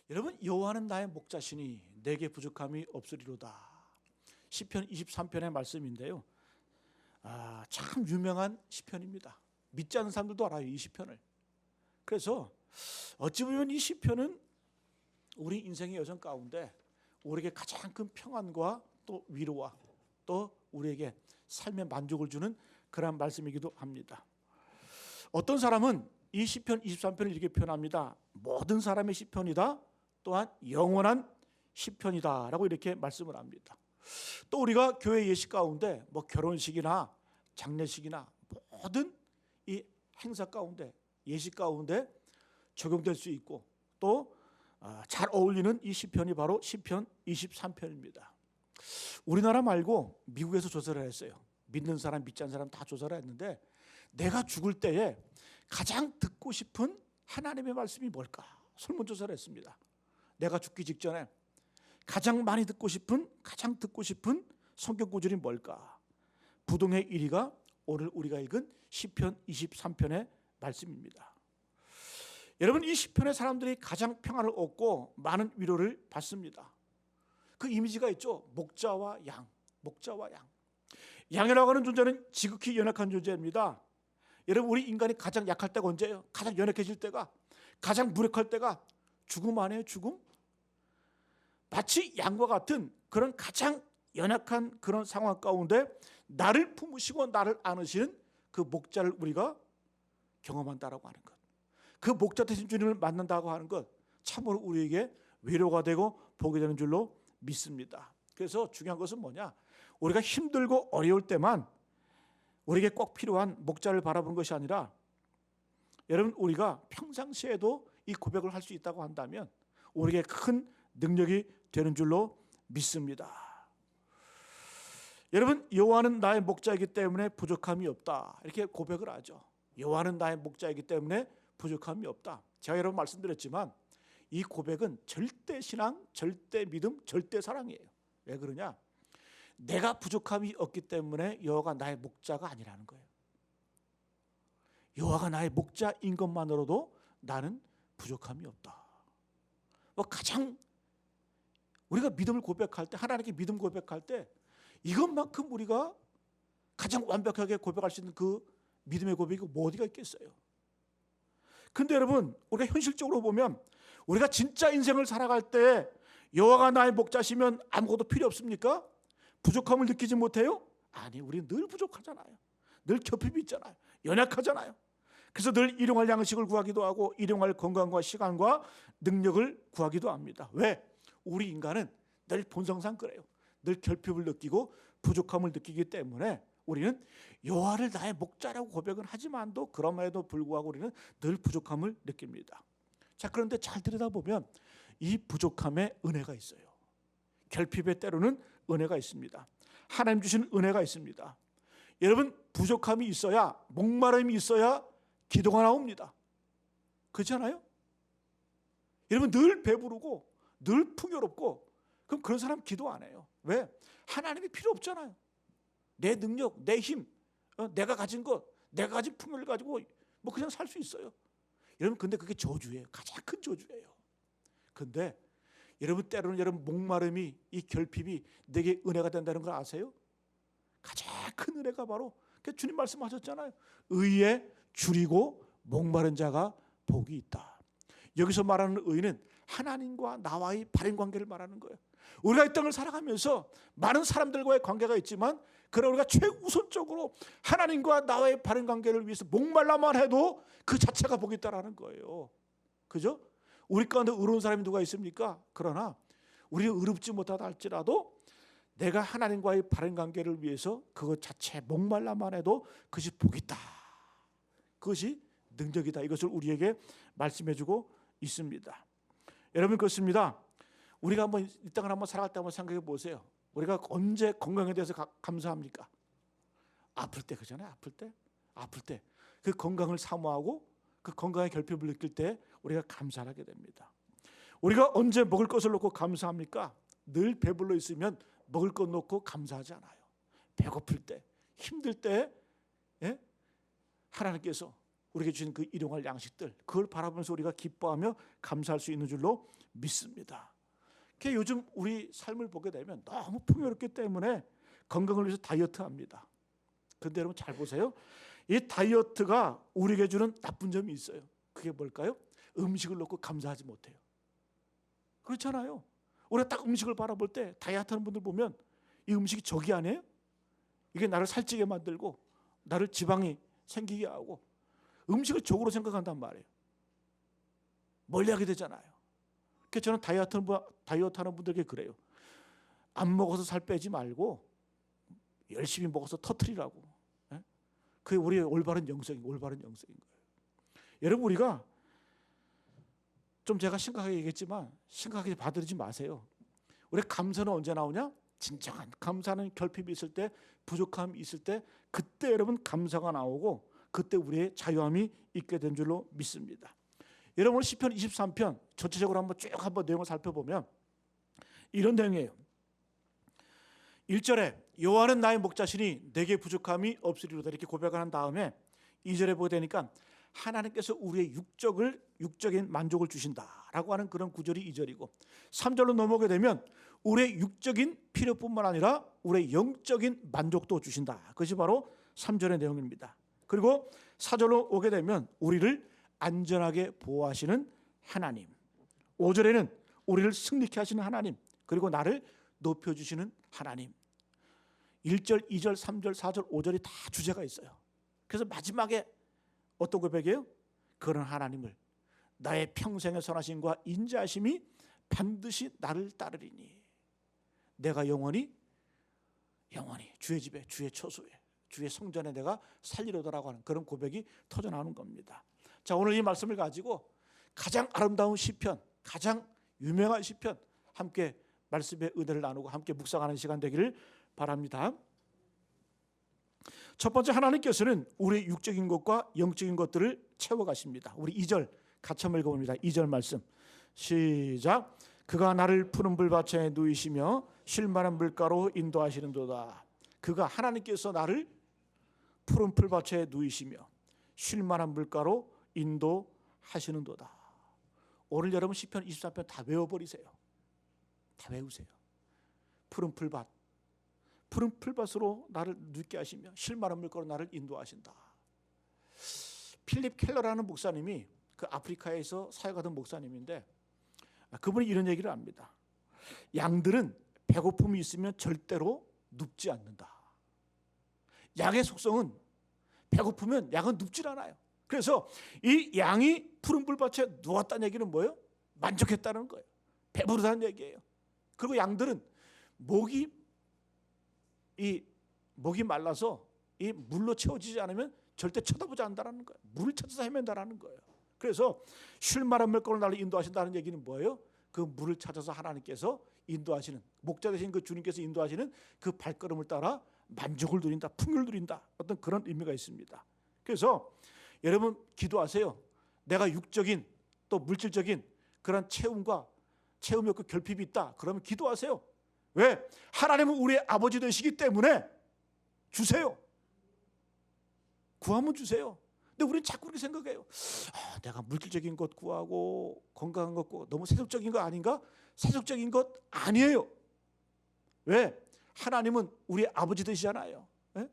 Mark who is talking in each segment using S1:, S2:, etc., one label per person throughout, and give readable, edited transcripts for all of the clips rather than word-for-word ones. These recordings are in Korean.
S1: 여러분, 여호와는 나의 목자시니 내게 부족함이 없으리로다. 시편 23편의 말씀인데요. 참 유명한 시편입니다. 믿지 않는 사람들도 알아요, 이 시편을. 그래서 어찌 보면 이 시편은 우리 인생의 여정 가운데 우리에게 가장 큰 평안과 또 위로와 또 우리에게 삶의 만족을 주는 그런 말씀이기도 합니다. 어떤 사람은 이 시편 23편을 이렇게 표현합니다. 모든 사람의 시편이다, 또한 영원한 시편이다 라고 이렇게 말씀을 합니다. 또 우리가 교회 예식 가운데 결혼식이나 장례식이나 모든 이 행사 가운데, 예식 가운데 적용될 수 있고 또 잘 어울리는 이 시편이 바로 시편 23편입니다. 우리나라 말고 미국에서 조사를 했어요. 믿는 사람, 믿지 않는 사람 다 조사를 했는데 내가 죽을 때에 가장 듣고 싶은 하나님의 말씀이 뭘까? 설문조사를 했습니다. 내가 죽기 직전에 가장 많이 듣고 싶은, 가장 듣고 싶은 성경 구절이 뭘까? 부동의 1위가 오늘 우리가 읽은 시편 23편의 말씀입니다. 여러분, 이 시편의 사람들이 가장 평안을 얻고 많은 위로를 받습니다. 그 이미지가 있죠. 목자와 양, 목자와 양. 양이라고 하는 존재는 지극히 연약한 존재입니다. 여러분, 우리 인간이 가장 약할 때가 언제예요? 가장 연약해질 때가, 가장 무력할 때가 죽음 아니에요? 죽음? 마치 양과 같은 그런 가장 연약한 그런 상황 가운데 나를 품으시고 나를 안으시는 그 목자를 우리가 경험한다라고 하는 것, 그 목자 되신 주님을 만난다고 하는 것, 참으로 우리에게 위로가 되고 복이 되는 줄로 믿습니다. 그래서 중요한 것은 뭐냐? 우리가 힘들고 어려울 때만 우리에게 꼭 필요한 목자를 바라보는 것이 아니라, 여러분, 우리가 평상시에도 이 고백을 할 수 있다고 한다면 우리에게 큰 능력이 되는 줄로 믿습니다. 여러분, 여호와는 나의 목자이기 때문에 부족함이 없다, 이렇게 고백을 하죠. 여호와는 나의 목자이기 때문에 부족함이 없다. 제가 여러분 말씀드렸지만 이 고백은 절대 신앙, 절대 믿음, 절대 사랑이에요. 왜 그러냐? 내가 부족함이 없기 때문에 여호와가 나의 목자가 아니라는 거예요. 여호와가 나의 목자인 것만으로도 나는 부족함이 없다. 가장 우리가 믿음을 고백할 때, 하나님께 믿음 고백할 때 이것만큼 우리가 가장 완벽하게 고백할 수 있는 그 믿음의 고백이 뭐 어디가 있겠어요? 근데 여러분, 우리가 현실적으로 보면 우리가 진짜 인생을 살아갈 때 여호와가 나의 목자시면 아무것도 필요 없습니까? 부족함을 느끼지 못해요? 아니, 우리 늘 부족하잖아요. 늘 결핍이 있잖아요. 연약하잖아요. 그래서 늘 일용할 양식을 구하기도 하고 일용할 건강과 시간과 능력을 구하기도 합니다. 왜? 우리 인간은 늘 본성상 그래요. 늘 결핍을 느끼고 부족함을 느끼기 때문에 우리는 여호와를 나의 목자라고 고백은 하지만도 그럼에도 불구하고 우리는 늘 부족함을 느낍니다. 자, 그런데 잘 들여다보면 이 부족함에 은혜가 있어요. 결핍에 때로는 은혜가 있습니다. 하나님 주신 은혜가 있습니다. 여러분, 부족함이 있어야, 목마름이 있어야 기도가 나옵니다. 그렇잖아요? 여러분, 늘 배부르고 늘 풍요롭고 그럼 그런 사람 기도 안 해요. 왜? 하나님이 필요 없잖아요. 내 능력, 내 힘, 내가 가진 것, 내가 가진 풍요를 가지고 그냥 살 수 있어요. 여러분, 근데 그게 저주예요. 가장 큰 저주예요. 근데 여러분, 때로는 여러분 목마름이, 이 결핍이 내게 은혜가 된다는 걸 아세요? 가장 큰 은혜가 바로 주님 말씀하셨잖아요. 의에 줄이고 목마른 자가 복이 있다. 여기서 말하는 의는 하나님과 나와의 바른 관계를 말하는 거예요. 우리가 이 땅을 살아가면서 많은 사람들과의 관계가 있지만 그러나 우리가 최우선적으로 하나님과 나와의 바른 관계를 위해서 목말라만 해도 그 자체가 복이 있다라는 거예요. 그죠? 우리 가운데 의로운 사람이 누가 있습니까? 그러나 우리가 의롭지 못하다 할지라도 내가 하나님과의 바른 관계를 위해서 그것 자체 목말라만 해도 그것이 복이 있다. 그것이 능력이다. 이것을 우리에게 말씀해주고 있습니다. 여러분, 그렇습니다. 우리가 한번 이 땅을 한번 살아갈 때 한번 생각해 보세요. 우리가 언제 건강에 대해서 감사합니까? 아플 때, 그잖아요. 아플 때 그 건강을 사모하고 그 건강의 결핍을 느낄 때 우리가 감사를 하게 됩니다. 우리가 언제 먹을 것을 놓고 감사합니까? 늘 배불러 있으면 먹을 것 놓고 감사하지 않아요. 배고플 때, 힘들 때, 하나님께서 우리에게 주신 그 일용할 양식들, 그걸 바라보면서 우리가 기뻐하며 감사할 수 있는 줄로 믿습니다. 그 요즘 우리 삶을 보게 되면 너무 풍요롭기 때문에 건강을 위해서 다이어트합니다. 그런데 여러분 잘 보세요. 이 다이어트가 우리에게 주는 나쁜 점이 있어요. 그게 뭘까요? 음식을 놓고 감사하지 못해요. 그렇잖아요. 우리가 딱 음식을 바라볼 때 다이어트하는 분들 보면 이 음식이 적이 아니에요? 이게 나를 살찌게 만들고 나를 지방이 생기게 하고 음식을 적으로 생각한단 말이에요. 멀리하게 되잖아요. 그래서 저는 다이어트하는 분들에게 그래요. 안 먹어서 살 빼지 말고 열심히 먹어서 터트리라고. 그게 우리의 올바른 영성인 거예요. 여러분 우리가 좀 제가 심각하게 얘기했지만 심각하게 받아들이지 마세요. 우리 감사는 언제 나오냐? 진정한 감사는 결핍이 있을 때, 부족함이 있을 때, 그때 여러분 감사가 나오고 그때 우리의 자유함이 있게 된 줄로 믿습니다. 여러분 오늘 시편 23편 전체적으로 한번 내용을 살펴보면 이런 내용이에요. 1절에 여호와는 나의 목자시니 내게 부족함이 없으리로다 이렇게 고백을 한 다음에 2절에 보게 되니까 하나님께서 우리의 육적인 만족을 주신다라고 하는 그런 구절이 2절이고 3절로 넘어오게 되면 우리의 육적인 필요뿐만 아니라 우리의 영적인 만족도 주신다. 그것이 바로 3절의 내용입니다. 그리고 4절로 오게 되면 우리를 안전하게 보호하시는 하나님, 5절에는 우리를 승리케 하시는 하나님, 그리고 나를 높여주시는 하나님. 1절, 2절, 3절, 4절, 5절이 다 주제가 있어요. 그래서 마지막에 어떤 고백이에요? 그런 하나님을 나의 평생의 선하심과 인자하심이 반드시 나를 따르리니 내가 영원히 주의 집에, 주의 처소에, 주의 성전에 내가 살리로다라고 하는 그런 고백이 터져나오는 겁니다. 자, 오늘 이 말씀을 가지고 가장 아름다운 시편, 가장 유명한 시편 함께 말씀의 은혜를 나누고 함께 묵상하는 시간 되기를 바랍니다. 첫 번째, 하나님께서는 우리 육적인 것과 영적인 것들을 채워가십니다. 우리 2절 같이 한번 읽어봅니다. 2절 말씀 시작. 그가 나를 푸른 불밭에 누이시며 쉴만한 물가로 인도하시는도다. 그가 하나님께서 나를 푸른 풀밭에 누이시며 쉴만한 물가로 인도하시는도다. 오늘 여러분 시편 24편 다 외워버리세요. 다 외우세요. 푸른 풀밭으로 나를 눕게 하시며 쉴만한 물가로 나를 인도하신다. 필립 켈러라는 목사님이 그 아프리카에서 사역하던 목사님인데 그분이 이런 얘기를 합니다. 양들은 배고픔이 있으면 절대로 눕지 않는다. 양의 속성은 배고프면 양은 눕질 않아요. 그래서 이 양이 푸른 불밭에 누웠다는 얘기는 뭐예요? 만족했다는 거예요. 배부르다는 얘기예요. 그리고 양들은 목이 말라서 이 물로 채워지지 않으면 절대 쳐다보지 않는다는 거예요. 물을 찾아서 헤맨다는 거예요. 그래서 쉴만한 물가로 나를 인도하신다는 얘기는 뭐예요? 그 물을 찾아서 하나님께서 인도하시는, 목자 되신 그 주님께서 인도하시는 그 발걸음을 따라 만족을 누린다, 풍요를 누린다, 어떤 그런 의미가 있습니다. 그래서 여러분 기도하세요. 내가 육적인 또 물질적인 그런 체험이 없고 결핍이 있다. 그러면 기도하세요. 왜? 하나님은 우리의 아버지 되시기 때문에 주세요. 구하면 주세요. 근데 우리는 자꾸 그렇게 생각해요. 내가 물질적인 것 구하고 건강한 것 구하고 너무 세속적인 거 아닌가? 세속적인 것 아니에요. 왜? 하나님은 우리의 아버지 되시잖아요. 예?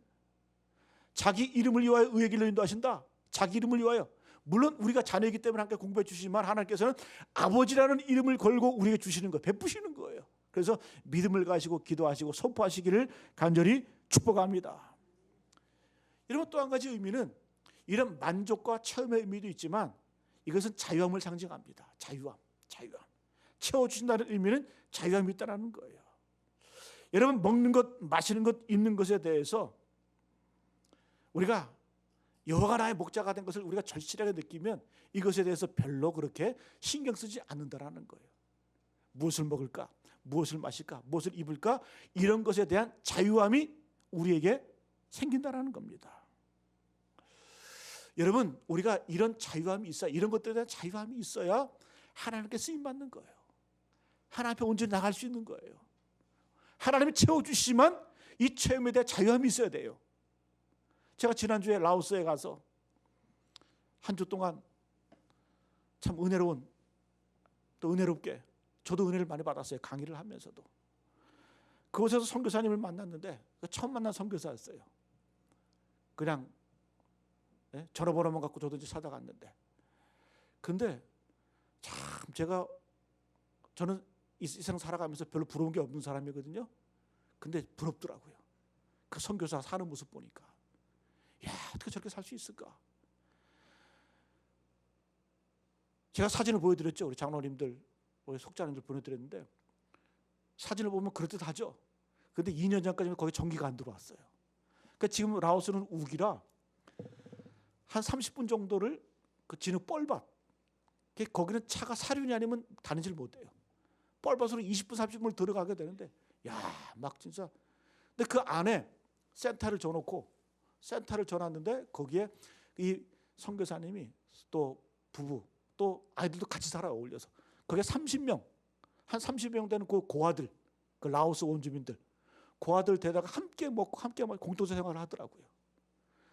S1: 자기 이름을 위하여 의의 길로 인도하신다. 자기 이름을 위하여. 물론 우리가 자녀이기 때문에 함께 공부해 주시지만 하나님께서는 아버지라는 이름을 걸고 우리에게 주시는 거예요. 베푸시는 거예요. 그래서 믿음을 가지고 기도하시고 선포하시기를 간절히 축복합니다. 여러분 또 한 가지 의미는 이런 만족과 체험의 의미도 있지만 이것은 자유함을 상징합니다. 자유함. 채워주신다는 의미는 자유함이 있다는 거예요. 여러분 먹는 것, 마시는 것, 입는 것에 대해서 우리가 여호와가 나의 목자가 된 것을 우리가 절실하게 느끼면 이것에 대해서 별로 그렇게 신경 쓰지 않는다라는 거예요. 무엇을 먹을까? 무엇을 마실까? 무엇을 입을까? 이런 것에 대한 자유함이 우리에게 생긴다라는 겁니다. 여러분 우리가 이런 자유함이 있어야, 이런 것들에 대한 자유함이 있어야 하나님께 쓰임받는 거예요. 하나님 앞에 온전히 나갈 수 있는 거예요. 하나님이 채워주시지만 이 체험에 대한 자유함이 있어야 돼요. 제가 지난주에 라오스에 가서 한 주 동안 참 은혜롭게 저도 은혜를 많이 받았어요. 강의를 하면서도. 그곳에서 선교사님을 만났는데 처음 만난 선교사였어요. 그냥 전화번호만 갖고 저도 이제 찾아갔는데, 근데 참 저는 이 세상 살아가면서 별로 부러운 게 없는 사람이거든요. 근데 부럽더라고요. 그 선교사 사는 모습 보니까, 야, 어떻게 저렇게 살 수 있을까? 제가 사진을 보여드렸죠. 우리 장로님들, 우리 속자님들 보내드렸는데 사진을 보면 그럴듯하죠. 근데 2년 전까지는 거기 전기가 안 들어왔어요. 그러니까 지금 라오스는 우기라 한 30분 정도를 그 진흙 뻘밭, 거기는 차가 사륜이 아니면 다니질 못해요. 뻘밭으로 20분 30분을 들어가게 되는데, 야, 막 진짜. 근데 그 안에 센터를 줘놨는데 거기에 이 선교사님이 또 부부 또 아이들도 같이 살아요. 어울려서 거기에 30명 한 30명 되는 그 고아들, 그 라오스 원주민들, 고아들 데다가 함께 먹고 함께 공동체 생활을 하더라고요.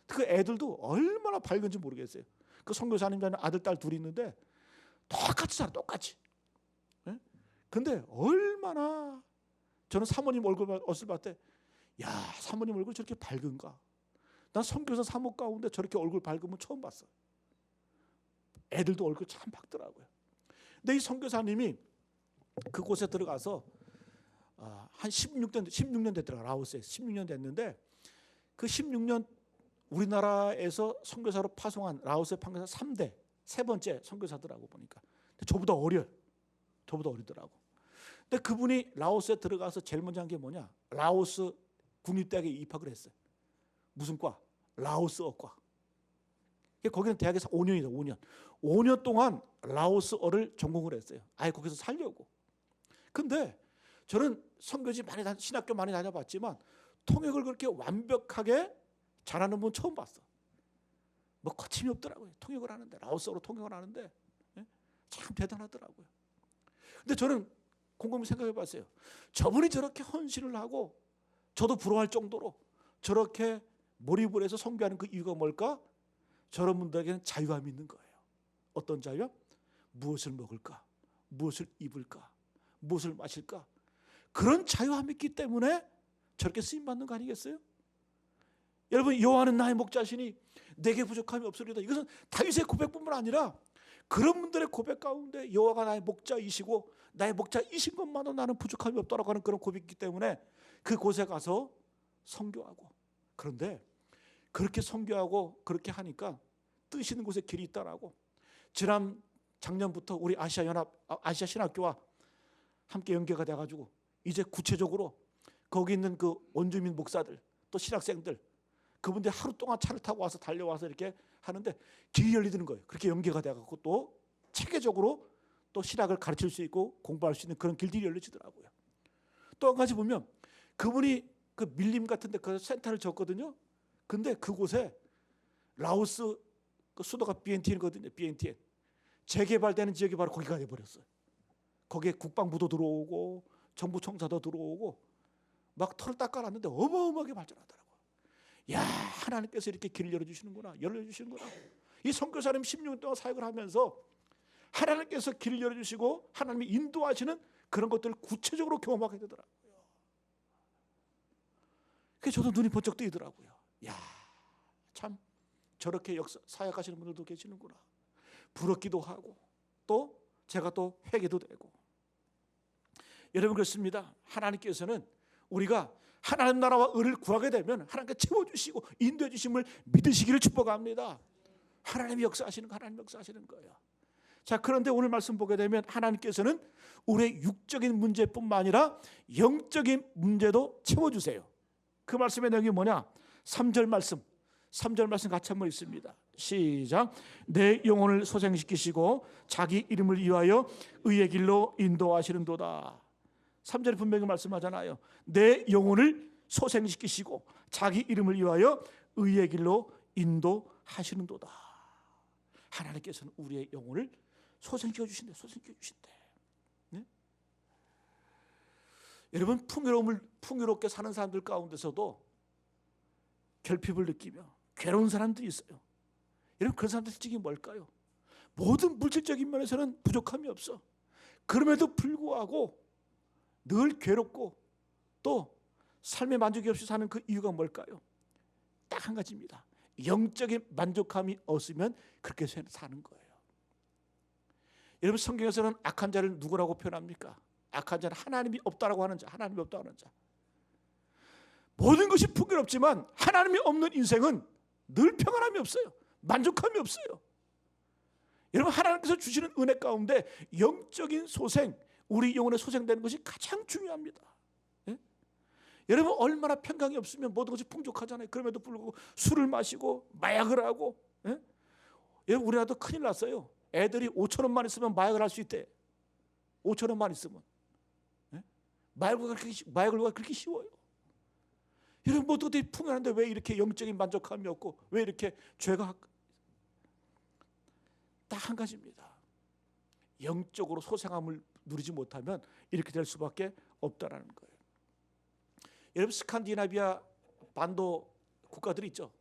S1: 그 애들도 얼마나 밝은지 모르겠어요. 그 선교사님 자는 아들 딸 둘이 있는데 똑같이 살아, 똑같이. 근데 얼마나, 저는 사모님 얼굴을 봤을 때, 야, 사모님 얼굴 저렇게 밝은가? 난 선교사 사모 가운데 저렇게 얼굴 밝으면 처음 봤어. 애들도 얼굴 참 밝더라고요. 근데 이 선교사님이 그곳에 들어가서 한 16년 됐더라고요. 라오스에 16년 됐는데, 그 16년 우리나라에서 선교사로 파송한 라오스의 판교사 3대, 세 번째 선교사더라고 보니까. 근데 저보다 어리더라고. 근데 그분이 라오스에 들어가서 제일 먼저 한 게 뭐냐? 라오스 국립대학에 입학을 했어요. 무슨 과? 라오스어과. 거기는 대학에서 5년이다. 5년 동안 라오스어를 전공을 했어요. 아예 거기서 살려고. 근데 저는 선교지 신학교 많이 다녀봤지만 통역을 그렇게 완벽하게 잘하는 분 처음 봤어. 뭐 거침이 없더라고요. 통역을 하는데, 라오스어로 통역을 하는데 참 대단하더라고요. 근데 저는 곰곰이 생각해 봤어요. 저분이 저렇게 헌신을 하고 저도 부러워할 정도로 저렇게 몰입을 해서 선교하는 그 이유가 뭘까? 저런 분들에게는 자유함이 있는 거예요. 어떤 자유함? 무엇을 먹을까? 무엇을 입을까? 무엇을 마실까? 그런 자유함이 있기 때문에 저렇게 쓰임받는 거 아니겠어요? 여러분, 여호와는 나의 목자시니 내게 부족함이 없으리다. 이것은 다윗의 고백뿐만 아니라 그런 분들의 고백 가운데 여호와가 나의 목자이시고 나의 목자이신 것만으로 나는 부족함이 없다라고 하는 그런 고백이기 때문에 그곳에 가서 선교하고, 그런데 그렇게 선교하고 그렇게 하니까 뜻 있는 곳에 길이 있다라고, 작년부터 우리 아시아 신학교와 함께 연계가 돼가지고 이제 구체적으로 거기 있는 그 원주민 목사들 또 신학생들, 그분들이 하루 동안 차를 타고 와서 달려와서 이렇게 하는데 길이 열리는 거예요. 그렇게 연계가 돼가지고 또 체계적으로 또 신학을 가르칠 수 있고 공부할 수 있는 그런 길들이 열려지더라고요. 또 한 가지 보면 그분이 그 밀림 같은데 그 센터를 줬거든요. 근데 그곳에 라오스 그 수도가 비엔티엔이거든요. 비엔티엔. 재개발되는 지역이 바로 거기가 돼버렸어요. 거기에 국방부도 들어오고 정부 청사도 들어오고 막 털을 닦아놨는데 어마어마하게 발전하더라고요. 야, 하나님께서 이렇게 길을 열어주시는구나. 이 선교사님 16년 동안 사역을 하면서 하나님께서 길을 열어주시고 하나님이 인도하시는 그런 것들을 구체적으로 경험하게 되더라고요. 그래서 저도 눈이 번쩍 뜨이더라고요. 야, 참 저렇게 사역하시는 분들도 계시는구나. 부럽기도 하고 또 제가 또 회개도 되고. 여러분, 그렇습니다. 하나님께서는 우리가 하나님 나라와 의를 구하게 되면 하나님께 채워주시고 인도해 주심을 믿으시기를 축복합니다. 하나님이 역사하시는 거예요. 자, 그런데 오늘 말씀 보게 되면 하나님께서는 우리의 육적인 문제뿐만 아니라 영적인 문제도 채워주세요. 그 말씀의 내용이 뭐냐? 3절 말씀 같이 한번 읽습니다. 시작. 내 영혼을 소생시키시고 자기 이름을 위하여 의의 길로 인도하시는도다. 3절에 분명히 말씀하잖아요. 내 영혼을 소생시키시고 자기 이름을 위하여 의의 길로 인도하시는도다. 하나님께서는 우리의 영혼을 소생시켜 주신대. 네? 여러분, 풍요롭게 사는 사람들 가운데서도 결핍을 느끼며 괴로운 사람들이 있어요. 여러분, 그런 사람들 특징이 뭘까요? 모든 물질적인 면에서는 부족함이 없어. 그럼에도 불구하고 늘 괴롭고 또 삶의 만족이 없이 사는 그 이유가 뭘까요? 딱 한 가지입니다. 영적인 만족감이 없으면 그렇게 사는 거예요. 여러분, 성경에서는 악한 자를 누구라고 표현합니까? 악한 자는 하나님이 없다라고 하는 자, 하나님이 없다고 하는 자. 모든 것이 풍요롭지만 하나님이 없는 인생은 늘 평안함이 없어요. 만족함이 없어요. 여러분, 하나님께서 주시는 은혜 가운데 영적인 소생, 우리 영혼의 소생되는 것이 가장 중요합니다. 예? 여러분, 얼마나 평강이 없으면 모든 것이 풍족하잖아요. 그럼에도 불구하고 술을 마시고 마약을 하고. 예? 여러분, 우리나라도 큰일 났어요. 애들이 5,000원만 있으면 마약을 할 수 있대. 5,000원만 있으면. 예? 마약을 그렇게 쉬워요. 여러분, 모두 다 풍요한데 왜 이렇게 영적인 만족감이 없고 왜 이렇게 죄가 딱 한 가지입니다. 영적으로 소생함을 누리지 못하면 이렇게 될 수밖에 없다라는 거예요. 여러분, 스칸디나비아 반도 국가들이 있죠.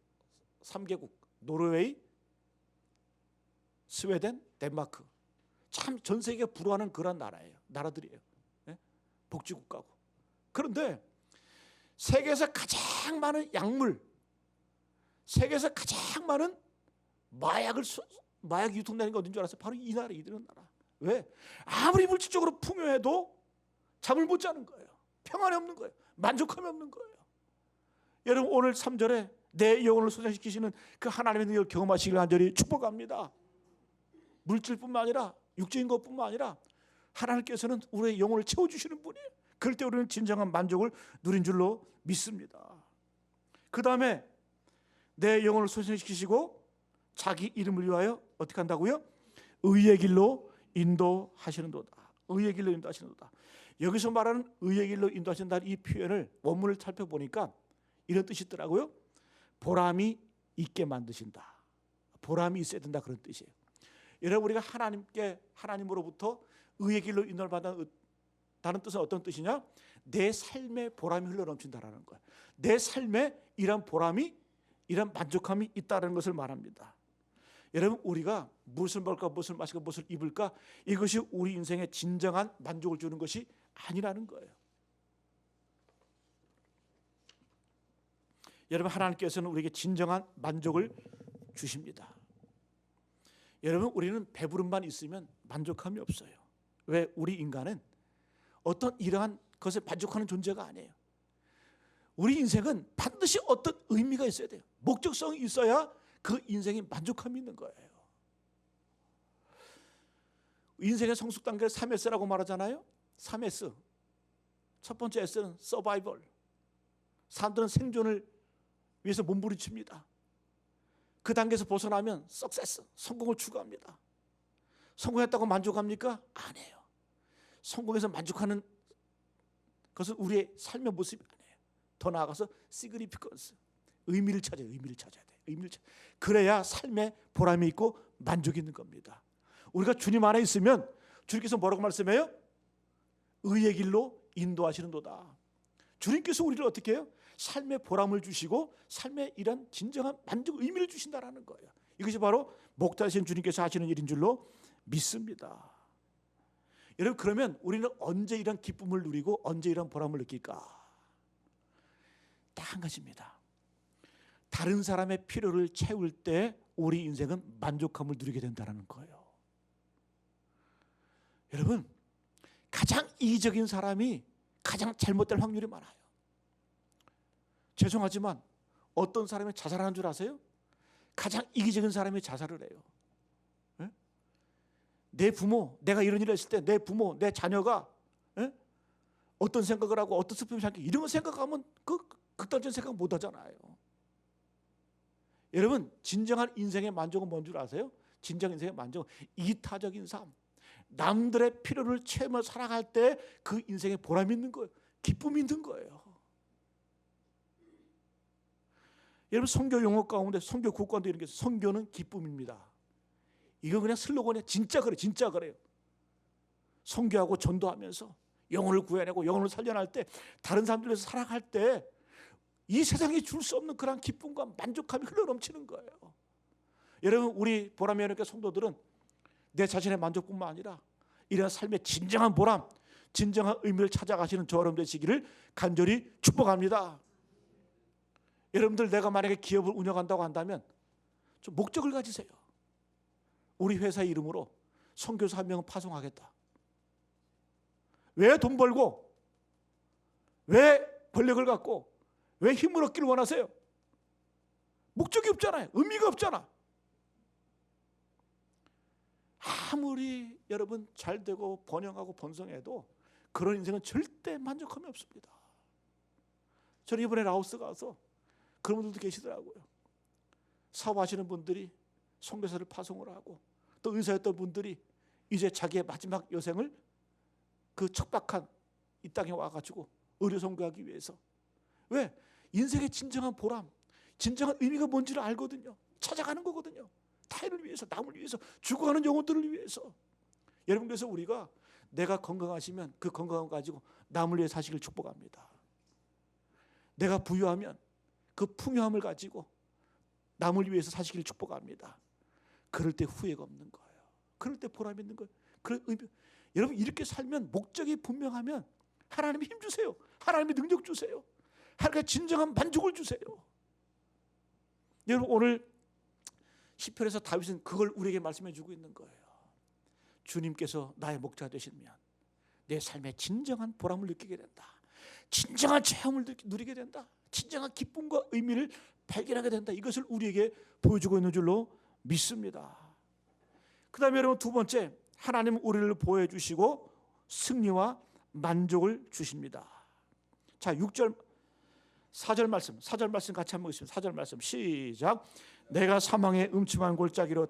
S1: 3개국, 노르웨이, 스웨덴, 덴마크. 참 전 세계가 부러워하는 그런 나라들이에요. 예? 복지국가고. 그런데 세계에서 가장 많은 약물, 세계에서 가장 많은 마약 유통되는 게 어딘 줄 알았어요? 바로 이 나라, 이들은 나라. 왜? 아무리 물질적으로 풍요해도 잠을 못 자는 거예요. 평안이 없는 거예요. 만족함이 없는 거예요. 여러분, 오늘 3절에 내 영혼을 소생시키시는 그 하나님의 능력을 경험하시길 간절히 축복합니다. 물질뿐만 아니라 육적인 것뿐만 아니라 하나님께서는 우리의 영혼을 채워주시는 분이에요. 그럴 때 우리는 진정한 만족을 누린 줄로 믿습니다. 그 다음에 내 영혼을 소생시키시고 자기 이름을 위하여 어떻게 한다고요? 의의 길로 인도하시는도다. 의의 길로 인도하시는도다. 여기서 말하는 의의 길로 인도하신다는 이 표현을 원문을 살펴보니까 이런 뜻이 있더라고요. 보람이 있게 만드신다. 보람이 있어야 된다, 그런 뜻이에요. 여러분, 우리가 하나님으로부터 의의 길로 인도를 받는 뜻은 어떤 뜻이냐? 내 삶에 보람이 흘러넘친다라는 거예요. 내 삶에 이런 보람이, 이런 만족함이 있다는 것을 말합니다. 여러분, 우리가 무엇을 먹을까, 무엇을 마실까, 무엇을 입을까, 이것이 우리 인생에 진정한 만족을 주는 것이 아니라는 거예요. 여러분, 하나님께서는 우리에게 진정한 만족을 주십니다. 여러분, 우리는 배부름만 있으면 만족함이 없어요. 왜? 우리 인간은 어떤 이러한 것에 만족하는 존재가 아니에요. 우리 인생은 반드시 어떤 의미가 있어야 돼요. 목적성이 있어야 그 인생이 만족함이 있는 거예요. 인생의 성숙 단계를 3S라고 말하잖아요. 3S. 첫 번째 S는 서바이벌. 사람들은 생존을 위해서 몸부림칩니다. 그 단계에서 벗어나면 석세스, 성공을 추구합니다. 성공했다고 만족합니까? 아니에요. 성공해서 만족하는 것은 우리의 삶의 모습이 아니에요. 더 나아가서 시그니피컨스, 의미를 찾아야 돼. 그래야 삶에 보람이 있고 만족이 있는 겁니다. 우리가 주님 안에 있으면 주님께서 뭐라고 말씀해요? 의의 길로 인도하시는도다. 주님께서 우리를 어떻게 해요? 삶의 보람을 주시고 삶의 이런 진정한 만족, 의미를 주신다라는 거예요. 이것이 바로 목자이신 주님께서 하시는 일인 줄로 믿습니다. 여러분, 그러면 우리는 언제 이런 기쁨을 누리고 언제 이런 보람을 느낄까? 딱 한 가지입니다. 다른 사람의 필요를 채울 때 우리 인생은 만족함을 누리게 된다는 거예요. 여러분, 가장 이기적인 사람이 가장 잘못될 확률이 많아요. 죄송하지만 어떤 사람이 자살하는 줄 아세요? 가장 이기적인 사람이 자살을 해요. 네? 내 부모, 내가 이런 일을 했을 때 내 부모, 내 자녀가 어떤 생각을 하고 어떤 슬픔을 생각해, 이런 거 생각하면 극단적인 생각 못 하잖아요. 여러분, 진정한 인생의 만족은 뭔 줄 아세요? 진정 인생의 만족은 이타적인 삶, 남들의 필요를 채우며 살아갈 때 그 인생에 보람이 있는 거예요. 기쁨이 있는 거예요. 여러분, 선교 용어 가운데 선교 국관도 이런 게 있어요. 선교는 기쁨입니다. 이거 그냥 슬로건이에요. 진짜 그래요. 선교하고 전도하면서 영혼을 구해내고 영혼을 살려낼 때, 다른 사람들 위해서 살아갈 때 이 세상에 줄 수 없는 그런 기쁨과 만족함이 흘러넘치는 거예요. 여러분, 우리 보람의 연합교회 성도들은 내 자신의 만족뿐만 아니라 이런 삶의 진정한 보람, 진정한 의미를 찾아가시는 저 여러분 되시기를 간절히 축복합니다. 여러분들, 내가 만약에 기업을 운영한다고 한다면 좀 목적을 가지세요. 우리 회사 이름으로 선교사 한 명은 파송하겠다. 왜 돈 벌고, 왜 권력을 갖고, 왜 힘을 얻기를 원하세요? 목적이 없잖아요. 의미가 없잖아. 아무리 여러분 잘 되고 번영하고 번성해도 그런 인생은 절대 만족함이 없습니다. 저는 이번에 라오스 가서 그런 분들도 계시더라고요. 사업하시는 분들이 선교사를 파송을 하고, 또 의사였던 분들이 이제 자기의 마지막 여생을 그 척박한 이 땅에 와가지고 의료 선교하기 위해서. 왜? 인생의 진정한 보람, 진정한 의미가 뭔지를 알거든요. 찾아가는 거거든요. 타인을 위해서, 남을 위해서, 죽어가는 영혼들을 위해서. 여러분, 그래서 우리가 내가 건강하시면 그 건강을 가지고 남을 위해 사시길 축복합니다. 내가 부유하면 그 풍요함을 가지고 남을 위해서 사시길 축복합니다. 그럴 때 후회가 없는 거예요. 그럴 때 보람 있는 거예요. 그런 의미. 여러분, 이렇게 살면, 목적이 분명하면 하나님이 힘 주세요. 하나님이 능력 주세요. 하나님의 진정한 만족을 주세요. 여러분, 오늘 시편에서 다윗은 그걸 우리에게 말씀해 주고 있는 거예요. 주님께서 나의 목자 되시면 내 삶의 진정한 보람을 느끼게 된다. 진정한 체험을 누리게 된다. 진정한 기쁨과 의미를 발견하게 된다. 이것을 우리에게 보여주고 있는 줄로 믿습니다. 그 다음에 여러분, 두 번째, 하나님은 우리를 보호해 주시고 승리와 만족을 주십니다. 자, 6절 4절 말씀 같이 한번 보겠습니다. 4절 말씀 시작. 내가 사망의 음침한 골짜기로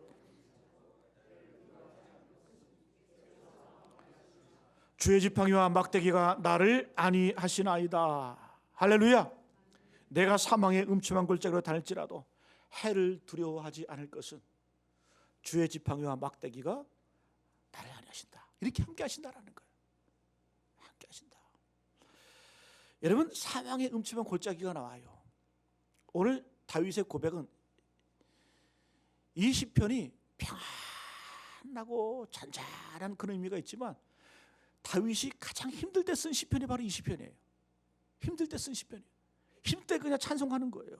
S1: 주의 지팡이와 막대기가 나를 안위하시나이다. 할렐루야. 내가 사망의 음침한 골짜기로 다닐지라도 해를 두려워하지 않을 것은 주의 지팡이와 막대기가 나를 안위하신다. 이렇게 함께 하신다라는 거예요. 함께 하신다. 여러분, 사망의 음침한 골짜기가 나와요. 오늘 다윗의 고백은 이 시편이 평안하고 잔잔한 그런 의미가 있지만, 다윗이 가장 힘들 때 쓴 시편이 바로 이 시편이에요. 힘들 때 쓴 시편이에요. 힘들 때 그냥 찬송하는 거예요.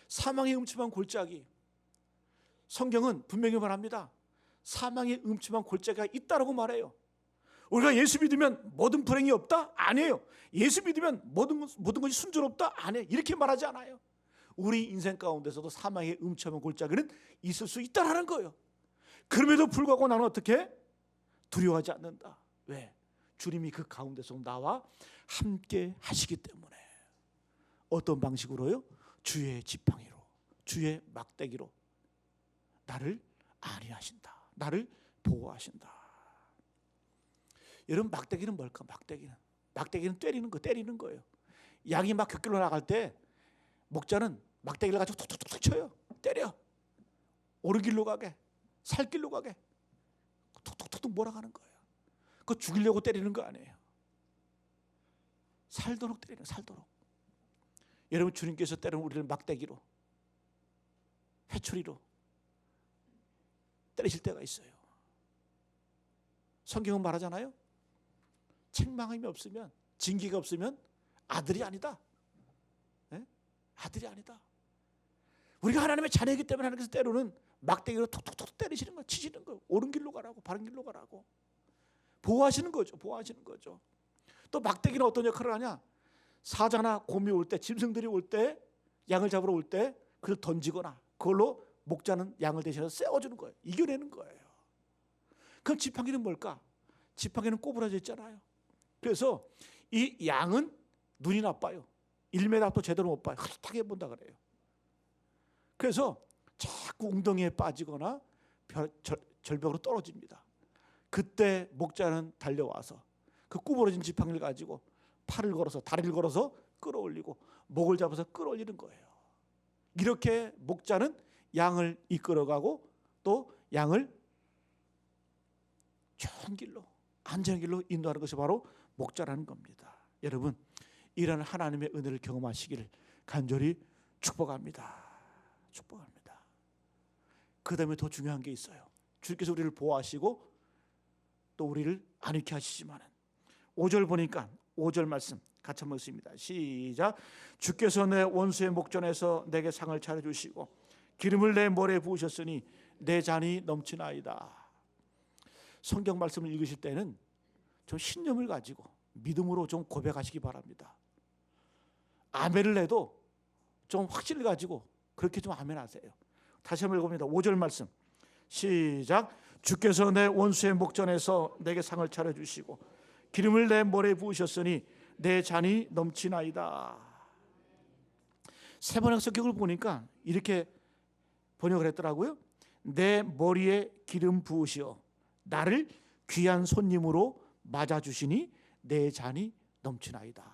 S1: 사망의 음침한 골짜기, 성경은 분명히 말합니다. 사망의 음침한 골짜기가 있다라고 말해요. 우리가 예수 믿으면 모든 불행이 없다? 아니에요. 예수 믿으면 모든 것이 순조롭다? 아니에요. 이렇게 말하지 않아요. 우리 인생 가운데서도 사망의 음침한 골짜기는 있을 수 있다라는 거예요. 그럼에도 불구하고 나는 어떻게? 두려워하지 않는다. 왜? 주님이 그 가운데서 나와 함께 하시기 때문에. 어떤 방식으로요? 주의 지팡이로, 주의 막대기로 나를 안위하신다. 나를 보호하신다. 여러분, 막대기는 뭘까? 막대기는 때리는 거예요. 양이 막 곁길로 나갈 때 목자는 막대기를 가지고 툭툭툭 쳐요. 때려. 옳은 길로 가게, 살 길로 가게 툭툭툭 몰아가는 거예요. 그거 죽이려고 때리는 거 아니에요. 살도록 때리는, 살도록. 여러분, 주님께서 때로는 우리를 막대기로, 회초리로 때리실 때가 있어요. 성경은 말하잖아요. 책망함이 없으면, 징계가 없으면 아들이 아니다. 네? 아들이 아니다. 우리가 하나님의 자녀이기 때문에 하나님께서 때로는 막대기로 툭툭툭 때리시는 거예요. 치시는 거예요. 옳은 길로 가라고, 바른 길로 가라고. 보호하시는 거죠. 보호하시는 거죠. 또 막대기는 어떤 역할을 하냐? 사자나 곰이 올 때, 짐승들이 올 때, 양을 잡으러 올 때 그걸 던지거나 그걸로 목자는 양을 대신해서 세워주는 거예요. 이겨내는 거예요. 그럼 지팡이는 뭘까? 지팡이는 꼬부라져 있잖아요. 그래서 이 양은 눈이 나빠요. 1m 앞도 제대로 못 봐요. 흐릿하게 본다 그래요. 그래서 자꾸 웅덩이에 빠지거나 절벽으로 떨어집니다. 그때 목자는 달려와서 그 구부러진 지팡이를 가지고 팔을 걸어서, 다리를 걸어서 끌어올리고 목을 잡아서 끌어올리는 거예요. 이렇게 목자는 양을 이끌어가고 또 양을 좋은 길로, 안전한 길로 인도하는 것이 바로 목자라는 겁니다. 여러분, 이런 하나님의 은혜를 경험하시기를 간절히 축복합니다. 축복합니다. 그 다음에 더 중요한 게 있어요. 주님께서 우리를 보호하시고 또 우리를 안익게 하시지만 5절 보니까 5절 말씀 같이 한번 읽습니다. 시작. 주께서 내 원수의 목전에서 내게 상을 차려주시고 기름을 내 머리에 부으셨으니 내 잔이 넘치나이다. 성경 말씀을 읽으실 때는 좀 신념을 가지고 믿음으로 좀 고백하시기 바랍니다. 아멘을 해도 좀 확신을 가지고 그렇게 좀 아멘 하세요. 다시 한번 읽어봅니다. 5절 말씀 시작. 주께서 내 원수의 목전에서 내게 상을 차려주시고 기름을 내 머리에 부으셨으니 내 잔이 넘치나이다. 세번역 성경을 보니까 이렇게 번역을 했더라고요. 내 머리에 기름 부으시어 나를 귀한 손님으로 맞아주시니 내 잔이 넘치나이다.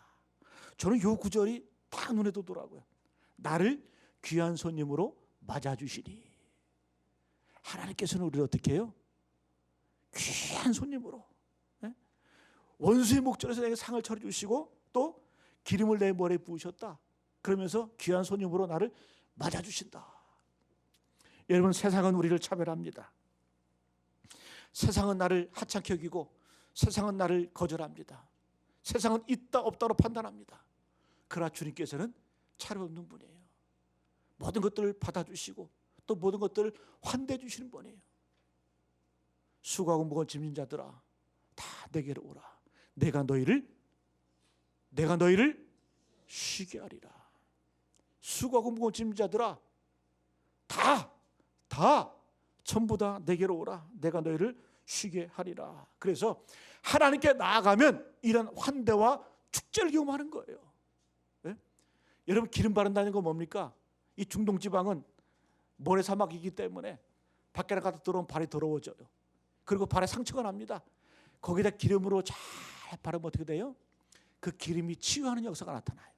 S1: 저는 이 구절이 딱 눈에 띄더라고요. 나를 귀한 손님으로 맞아주시니. 하나님께서는 우리를 어떻게 해요? 귀한 손님으로, 원수의 목전에서 내게 상을 차려주시고 또 기름을 내 머리에 부으셨다. 그러면서 귀한 손님으로 나를 맞아주신다. 여러분, 세상은 우리를 차별합니다. 세상은 나를 하찮게 여기고 세상은 나를 거절합니다. 세상은 있다 없다로 판단합니다. 그러나 주님께서는 차려없는 분이에요. 모든 것들을 받아주시고 또 모든 것들을 환대해 주시는 분이에요. 수고하고 무거운 짐진 자들아 다 내게로 오라. 내가 너희를 쉬게 하리라. 수고하고 무거운 짐진 자들아 다 전부 다 내게로 오라. 내가 너희를 쉬게 하리라. 그래서 하나님께 나아가면 이런 환대와 축제를 경험하는 거예요. 네? 여러분, 기름 바른다는 건 뭡니까? 이 중동 지방은 모래사막이기 때문에 밖에 나가서 들어오면 발이 더러워져요. 그리고 발에 상처가 납니다. 거기다 기름으로 잘 바르면 어떻게 돼요? 그 기름이 치유하는 역사가 나타나요.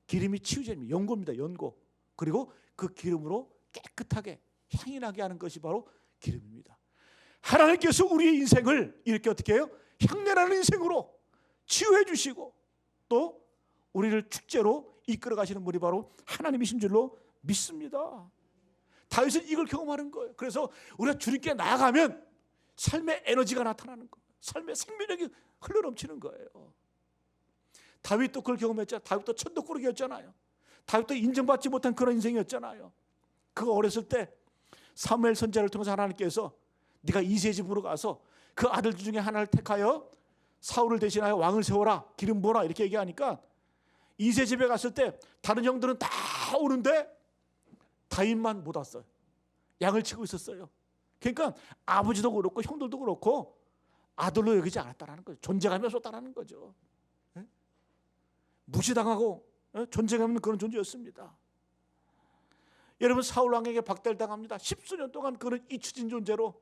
S1: 기름이 치유제입니다. 연고입니다. 연고. 그리고 그 기름으로 깨끗하게 향이 나게 하는 것이 바로 기름입니다. 하나님께서 우리의 인생을 이렇게 어떻게 해요? 향내나는 인생으로 치유해 주시고 또 우리를 축제로 이끌어 가시는 분이 바로 하나님이신 줄로 믿습니다. 다윗은 이걸 경험하는 거예요. 그래서 우리가 주님께 나아가면 삶의 에너지가 나타나는 거예요. 삶의 생명력이 흘러넘치는 거예요. 다윗도 그걸 경험했잖아요. 다윗도 천덕꾸러기였잖아요. 다윗도 인정받지 못한 그런 인생이었잖아요. 그가 어렸을 때 사무엘 선지자를 통해서 하나님께서 네가 이새의 집으로 가서 그 아들 중에 하나를 택하여 사울을 대신하여 왕을 세워라, 기름 부어라 이렇게 얘기하니까 이새 집에 갔을 때 다른 형들은 다 오는데 다윗만 못 왔어요. 양을 치고 있었어요. 그러니까 아버지도 그렇고 형들도 그렇고 아들로 여기지 않았다라는 거죠. 존재감이 없었다라는 거죠. 무시당하고 존재감 없는 그런 존재였습니다. 여러분, 사울 왕에게 박대를 당합니다. 10수년 동안 그는 잊혀진 존재로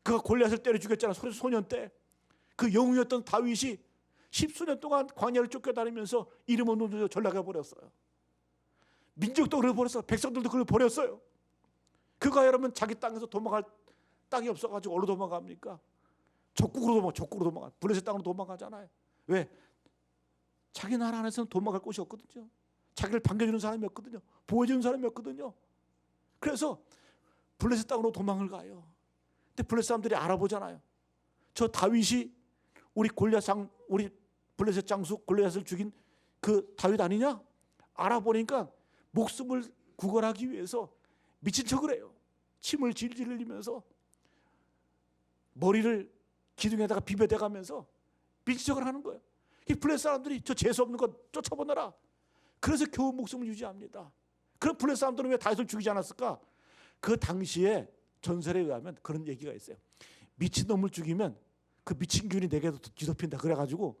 S1: 그가 골리앗을 때려 죽였잖아요. 소년 때. 그 영웅이었던 다윗이 10수년 동안 광야를 쫓겨다니면서 이름 없는 존재로 전락해 버렸어요. 민족도 그걸 버렸어요. 백성들도 그걸 버렸어요. 그가 여러분 자기 땅에서 도망갈 땅이 없어가지고 어디로 도망갑니까? 적국으로 도망가. 블레셋 땅으로 도망가잖아요. 왜? 자기 나라 안에서는 도망갈 곳이 없거든요. 자기를 반겨주는 사람이 없거든요. 보호해주는 사람이 없거든요. 그래서 블레셋 땅으로 도망을 가요. 근데 블레셋 사람들이 알아보잖아요. 저 다윗이 우리 블레셋 장수 골리앗을 죽인 그 다윗 아니냐? 알아보니까 목숨을 구걸하기 위해서 미친 척을 해요. 침을 질질 흘리면서 머리를 기둥에다가 비벼대가면서 미친 척을 하는 거예요. 이 블레셋 사람들이 저 재수 없는 거 쫓아보느라 그래서 겨우 목숨을 유지합니다. 그럼 블레셋 사람들은 왜 다윗을 죽이지 않았을까? 그 당시에 전설에 의하면 그런 얘기가 있어요. 미친놈을 죽이면 그 미친 균이 내게도 뒤덮인다. 그래가지고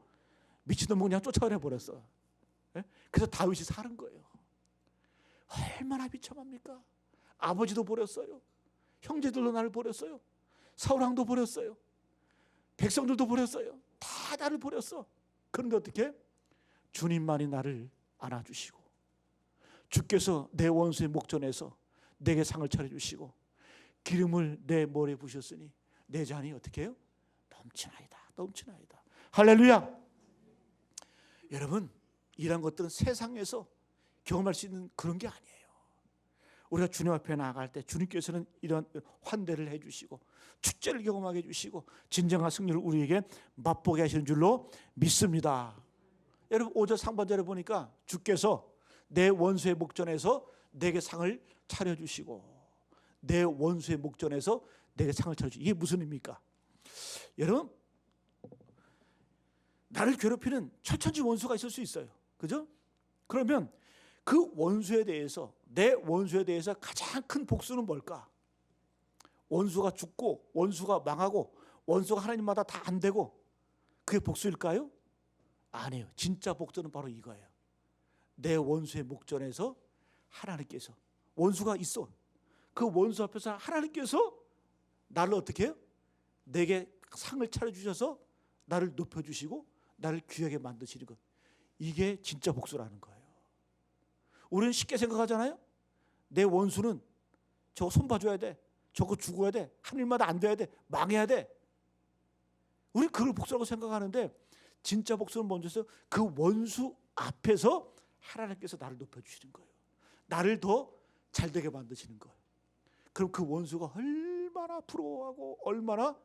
S1: 미친놈을 그냥 쫓아내버렸어. 그래서 다윗이 사는 거예요. 얼마나 비참합니까? 아버지도 버렸어요. 형제들도 나를 버렸어요. 사울왕도 버렸어요. 백성들도 버렸어요. 다 나를 버렸어. 그런데 어떻게? 주님만이 나를 안아주시고 주께서 내 원수의 목전에서 내게 상을 차려주시고 기름을 내 머리에 부으셨으니 내 잔이 어떻게 해요? 넘치나이다. 할렐루야. 여러분, 이런 것들은 세상에서 경험할 수 있는 그런 게 아니에요. 우리가 주님 앞에 나아갈 때 주님께서는 이런 환대를 해주시고 축제를 경험하게 해주시고 진정한 승리를 우리에게 맛보게 하시는 줄로 믿습니다. 여러분 5절 상반절에 보니까 주께서 내 원수의 목전에서 내게 상을 차려주시고, 내 원수의 목전에서 내게 상을 차려주시고, 이게 무슨 의미입니까? 여러분, 나를 괴롭히는 천천지 원수가 있을 수 있어요. 그죠? 그러면 그 원수에 대해서, 내 원수에 대해서 가장 큰 복수는 뭘까? 원수가 죽고 원수가 망하고 원수가 하나님마다 다 안 되고, 그게 복수일까요? 아니에요. 진짜 복수는 바로 이거예요. 내 원수의 목전에서 하나님께서, 원수가 있어, 그 원수 앞에서 하나님께서 나를 어떻게 해요? 내게 상을 차려주셔서 나를 높여주시고 나를 귀하게 만드시는 것, 이게 진짜 복수라는 거예요. 우리는 쉽게 생각하잖아요. 내 원수는 저거 손봐줘야 돼, 저거 죽어야 돼, 하늘마다 안 돼야 돼, 망해야 돼. 우리는 그걸 복수라고 생각하는데, 진짜 복수는 뭔지서 그 원수 앞에서 하나님께서 나를 높여주시는 거예요. 나를 더 잘되게 만드시는 거예요. 그럼 그 원수가 얼마나 부러워하고 얼마나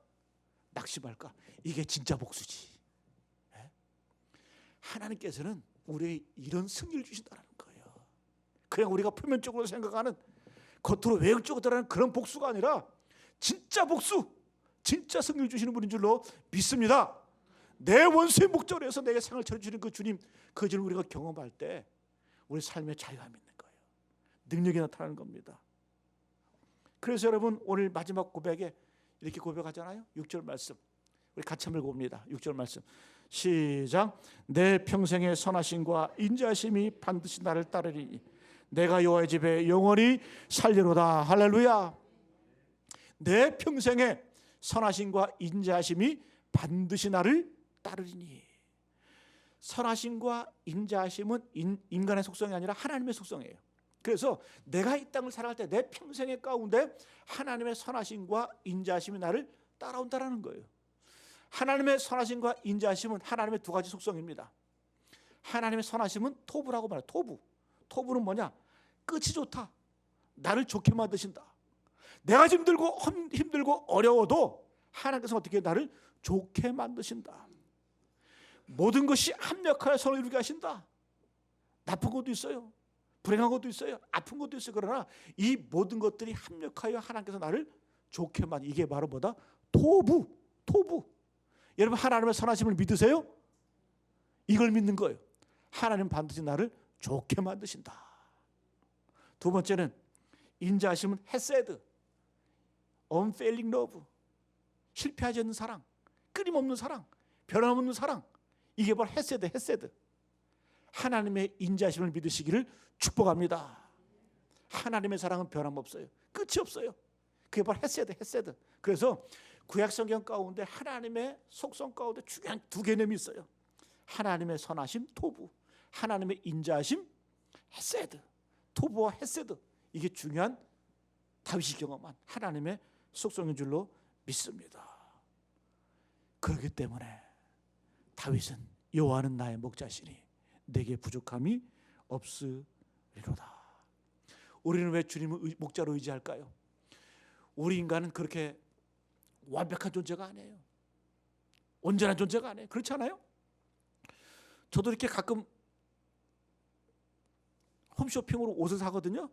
S1: 낙심할까? 이게 진짜 복수지. 하나님께서는 우리에게 이런 승리를 주신다는 거예요. 그냥 우리가 표면적으로 생각하는, 겉으로 외형적으로 드러나는 그런 복수가 아니라 진짜 복수, 진짜 승리를 주시는 분인 줄로 믿습니다. 내 원수의 목전에서 내게 상을 차려주시는 그 주님, 그 주님을 우리가 경험할 때 우리 삶의 자유함이 있는 거예요. 능력이 나타나는 겁니다. 그래서 여러분, 오늘 마지막 고백에 이렇게 고백하잖아요. 6절 말씀 우리 같이 한번 읽어봅니다. 6절 말씀 시작. 내 평생의 선하심과 인자하심이 반드시 나를 따르리니 내가 여호와의 집에 영원히 살리로다. 할렐루야. 내 평생의 선하심과 인자하심이 반드시 나를 따르리니. 선하심과 인자하심은 인간의 속성이 아니라 하나님의 속성이에요. 그래서 내가 이 땅을 살아갈 때 내 평생의 가운데 하나님의 선하심과 인자하심이 나를 따라온다라는 거예요. 하나님의 선하심과 인자하심은 하나님의 두 가지 속성입니다. 하나님의 선하심은 토부라고 말해요. 토부는 뭐냐? 끝이 좋다. 나를 좋게 만드신다. 내가 힘들고 어려워도 하나님께서 어떻게 나를 좋게 만드신다. 모든 것이 합력하여 선을 이루게 하신다. 나쁜 것도 있어요. 불행한 것도 있어요. 아픈 것도 있어요. 그러나 이 모든 것들이 합력하여 하나님께서 나를 좋게 만드. 이게 바로 뭐다? 토부. 여러분, 하나님의 선하심을 믿으세요? 이걸 믿는 거예요. 하나님 반드시 나를 좋게 만드신다. 두 번째는 인자하심은 헤세드, unfailing love, 실패하지 않는 사랑, 끊임없는 사랑, 변함없는 사랑. 이게 바로 헤세드. 하나님의 인자하심을 믿으시기를 축복합니다. 하나님의 사랑은 변함없어요. 끝이 없어요. 그게 바로 헤세드. 그래서 구약 성경 가운데 하나님의 속성 가운데 중요한 두 개념이 있어요. 하나님의 선하심, 토부, 하나님의 인자하심, 헤세드. 토부와 헤세드, 이게 중요한 다윗이 경험한 하나님의 속성인 줄로 믿습니다. 그렇기 때문에 다윗은 여호와는 나의 목자시니 내게 부족함이 없으리로다. 우리는 왜 주님을 목자로 의지할까요? 우리 인간은 그렇게 완벽한 존재가 아니에요. 온전한 존재가 아니에요. 그렇지 않아요? 저도 이렇게 가끔 홈쇼핑으로 옷을 사거든요.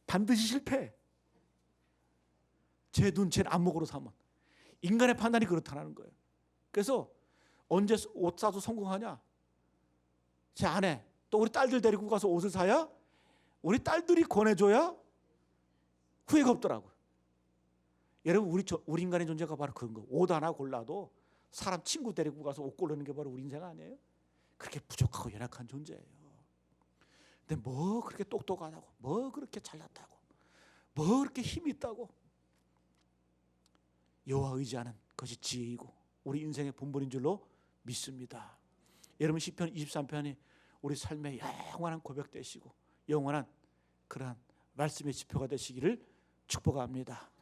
S1: 반드시 실패해. 제 눈, 제 안목으로 사면. 인간의 판단이 그렇다는 거예요. 그래서 언제 옷 사도 성공하냐? 제 아내, 또 우리 딸들 데리고 가서 옷을 사야 우리 딸들이 권해줘야 후회가 없더라고요. 여러분, 우리 인간의 존재가 바로 그런 거예요. 옷 하나 골라도 사람 친구 데리고 가서 옷 고르는 게 바로 우리 인생 아니에요? 그렇게 부족하고 연약한 존재예요. 근데 뭐 그렇게 똑똑하다고, 뭐 그렇게 잘났다고, 뭐 그렇게 힘이 있다고. 여호와 의지하는 것이 지혜이고 우리 인생의 본분인 줄로 믿습니다. 여러분, 시편 23편이 우리 삶의 영원한 고백 되시고 영원한 그러한 말씀의 지표가 되시기를 축복합니다.